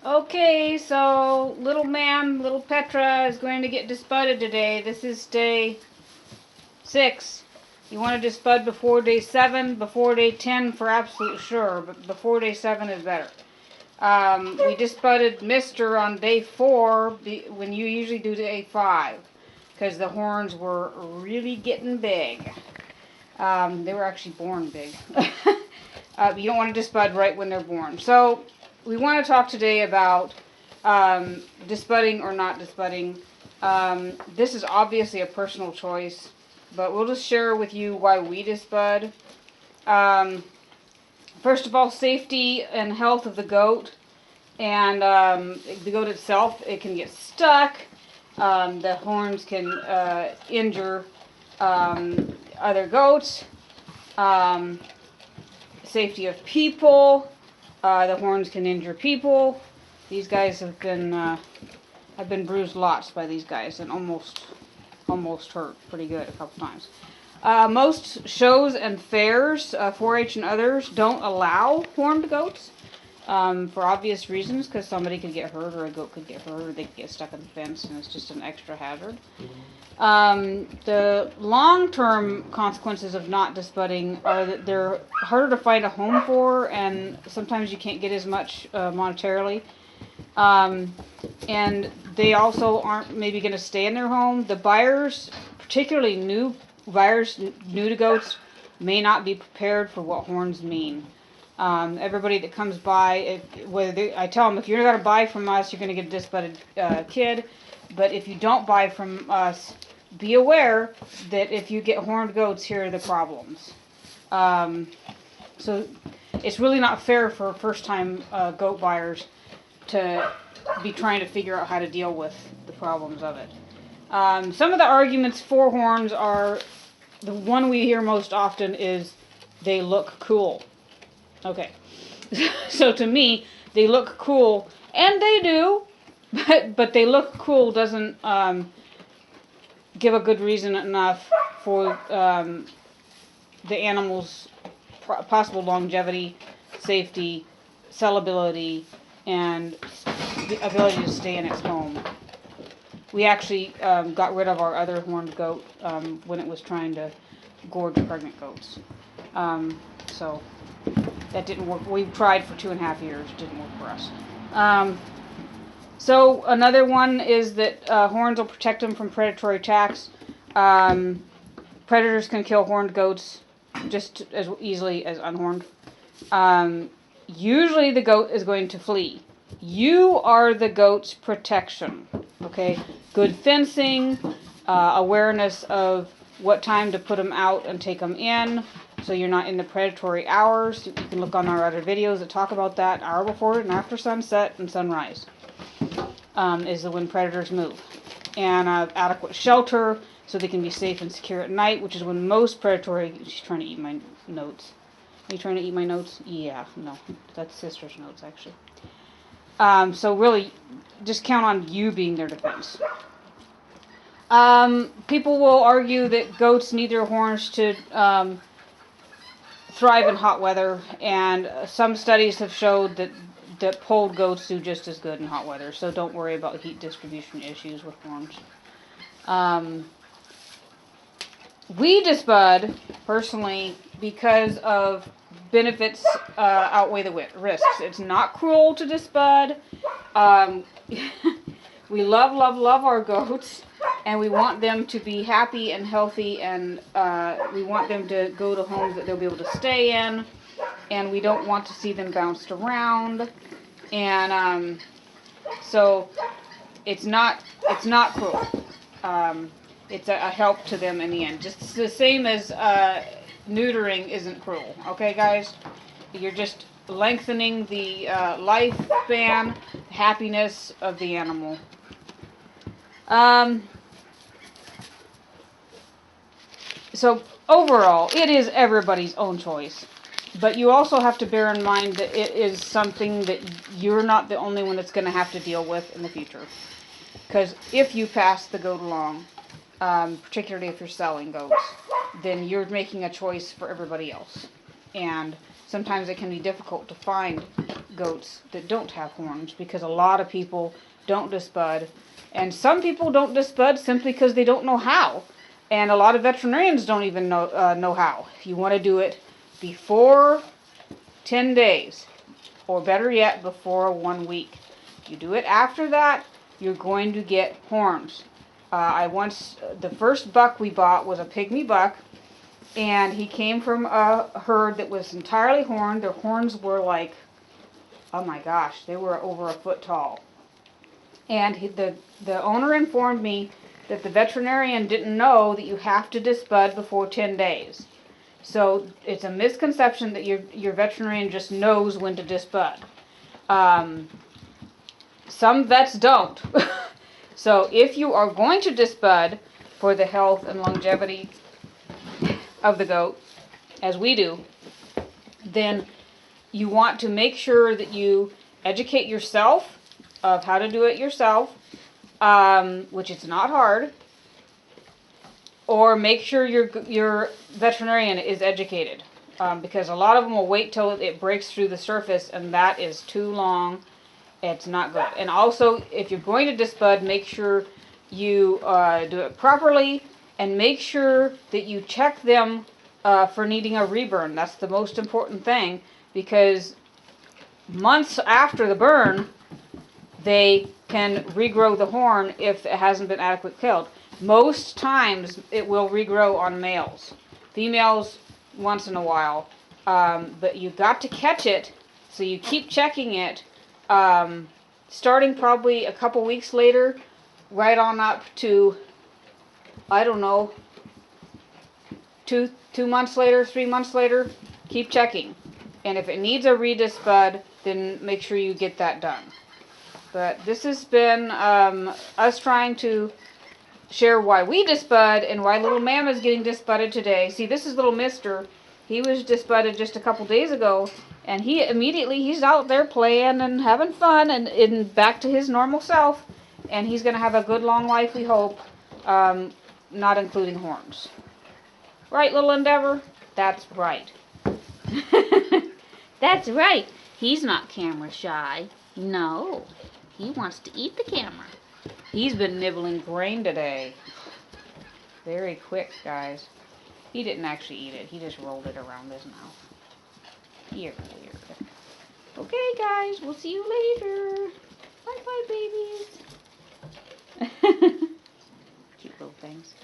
Okay, so little Petra is going to get disbudded today. This is day 6. You want to disbud before day 7, before day 10 for absolute sure, but before day 7 is better. We disbudded Mr. on day 4 when you usually do day 5 because the horns were really getting big. They were actually born big. You don't want to disbud right when they're born. So we want to talk today about disbudding or not disbudding. This is obviously a personal choice, but we'll just share with you why we disbud. First of all, safety and health of the goat. And the goat itself, it can get stuck. The horns can injure other goats. Safety of people. The horns can injure people. These guys have been I've been bruised lots by these guys and almost hurt pretty good a couple times. Most shows and fairs, 4-H and others, don't allow horned goats for obvious reasons, because somebody could get hurt, or a goat could get hurt, or they could get stuck in the fence, and it's just an extra hazard. The long-term consequences of not disbudding are that they're harder to find a home for, and sometimes you can't get as much monetarily. And they also aren't maybe going to stay in their home. The buyers, particularly new buyers new to goats, may not be prepared for what horns mean. Everybody that comes by, I tell them, if you're going to buy from us, you're going to get a disbudded kid. But if you don't buy from us, be aware that if you get horned goats, here are the problems. So it's really not fair for first-time goat buyers to be trying to figure out how to deal with the problems of it. Some of the arguments for horns are, the one we hear most often is they look cool. Okay, so to me, they look cool, and they do, but they look cool doesn't give a good reason enough for the animal's possible longevity, safety, sellability, and the ability to stay in its home. We actually got rid of our other horned goat when it was trying to gorge pregnant goats. So that didn't work. We tried for 2.5 years. It didn't work for us. So another one is that horns will protect them from predatory attacks. Predators can kill horned goats just as easily as unhorned. Usually the goat is going to flee. You are the goat's protection. Okay? Good fencing, awareness of what time to put them out and take them in, so you're not in the predatory hours. You can look on our other videos that talk about that. Hour before and after sunset and sunrise is when predators move. And adequate shelter so they can be safe and secure at night, which is when most predatory... She's trying to eat my notes. Are you trying to eat my notes? Yeah, no. That's sister's notes, actually. So really, just count on you being their defense. People will argue that goats need their horns to thrive in hot weather, and some studies have showed that polled goats do just as good in hot weather, so don't worry about heat distribution issues with horns. We disbud, personally, because of benefits outweigh the risks. It's not cruel to disbud. We love our goats, and we want them to be happy and healthy, and we want them to go to homes that they'll be able to stay in, and we don't want to see them bounced around, and so it's not cruel. It's a help to them in the end. Just the same as neutering isn't cruel. Okay, guys? You're just lengthening the lifespan, happiness of the animal. So overall, it is everybody's own choice. But you also have to bear in mind that it is something that you're not the only one that's going to have to deal with in the future. Because if you pass the goat along, particularly if you're selling goats, then you're making a choice for everybody else. And sometimes it can be difficult to find goats that don't have horns because a lot of people don't disbud. And some people don't disbud simply because they don't know how. And a lot of veterinarians don't even know how. You want to do it before 10 days, or better yet, before 1 week. If you do it after that, you're going to get horns. The first buck we bought was a pygmy buck, and he came from a herd that was entirely horned. Their horns were like, oh my gosh, they were over a foot tall. And the owner informed me that the veterinarian didn't know that you have to disbud before 10 days. So it's a misconception that your veterinarian just knows when to disbud. Some vets don't. So if you are going to disbud for the health and longevity of the goat, as we do, then you want to make sure that you educate yourself of how to do it yourself, which is not hard, or make sure your veterinarian is educated, because a lot of them will wait till it breaks through the surface, and that is too long. It's not good. And also, if you're going to disbud, make sure you do it properly, and make sure that you check them for needing a reburn. That's the most important thing, because months after the burn, they can regrow the horn if it hasn't been adequately killed. Most times it will regrow on males. Females once in a while. But you've got to catch it, so you keep checking it, starting probably a couple weeks later, right on up to, I don't know, 2 months later, 3 months later, keep checking. And if it needs a redisbud, then make sure you get that done. But this has been us trying to share why we disbud and why little Mama's getting disbudded today. See, this is little Mister. He was disbudded just a couple days ago, and he's out there playing and having fun and back to his normal self. And he's going to have a good long life, we hope, not including horns. Right, little Endeavor? That's right. That's right. He's not camera shy. No. He wants to eat the camera. He's been nibbling grain today. Very quick, guys. He didn't actually eat it. He just rolled it around his mouth. You're weird. Okay, guys. We'll see you later. Bye-bye, babies. Cute little things.